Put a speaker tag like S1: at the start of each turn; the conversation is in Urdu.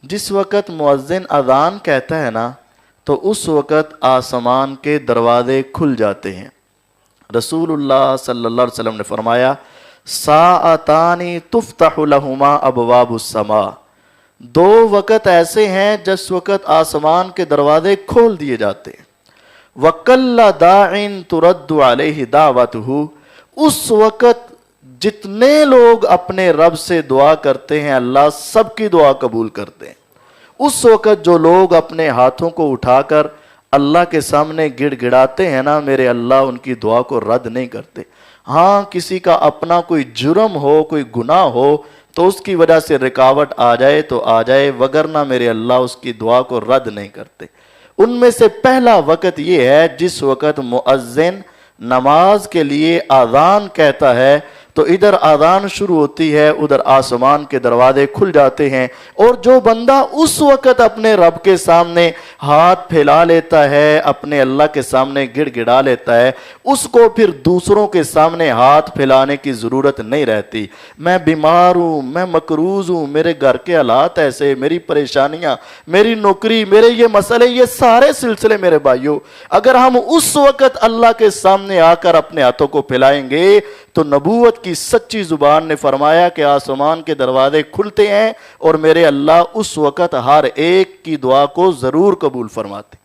S1: جس وقت مؤذن اذان کہتا ہے نا تو اس وقت آسمان کے دروازے کھل جاتے ہیں۔ رسول اللہ صلی اللہ علیہ وسلم نے فرمایا ساعتانی تفتح لہما ابواب السماء، دو وقت ایسے ہیں جس وقت آسمان کے دروازے کھول دیے جاتے ہیں۔ وَكَلَّ دَاعٍ تُرَدُّ عَلَيْهِ دَعْوَتُهُ، اس وقت جتنے لوگ اپنے رب سے دعا کرتے ہیں اللہ سب کی دعا قبول کرتے ہیں۔ اس وقت جو لوگ اپنے ہاتھوں کو اٹھا کر اللہ کے سامنے گڑ گڑاتے ہیں نا، میرے اللہ ان کی دعا کو رد نہیں کرتے۔ ہاں کسی کا اپنا کوئی جرم ہو، کوئی گناہ ہو تو اس کی وجہ سے رکاوٹ آ جائے تو آ جائے، وگرنہ میرے اللہ اس کی دعا کو رد نہیں کرتے۔ ان میں سے پہلا وقت یہ ہے جس وقت مؤذن نماز کے لیے اذان کہتا ہے تو ادھر اذان شروع ہوتی ہے، ادھر آسمان کے دروازے کھل جاتے ہیں، اور جو بندہ اس وقت اپنے رب کے سامنے ہاتھ پھیلا لیتا ہے، اپنے اللہ کے سامنے گڑ گڑا لیتا ہے، اس کو پھر دوسروں کے سامنے ہاتھ پھیلانے کی ضرورت نہیں رہتی۔ میں بیمار ہوں، میں مقروض ہوں، میرے گھر کے حالات ایسے، میری پریشانیاں، میری نوکری، میرے یہ مسئلے، یہ سارے سلسلے میرے بھائیوں، اگر ہم اس وقت اللہ کے سامنے آ کر اپنے ہاتھوں کو پھیلائیں گے تو نبوت کی سچی زبان نے فرمایا کہ آسمان کے دروازے کھلتے ہیں اور میرے اللہ اس وقت ہر ایک کی دعا کو ضرور قبول فرماتے۔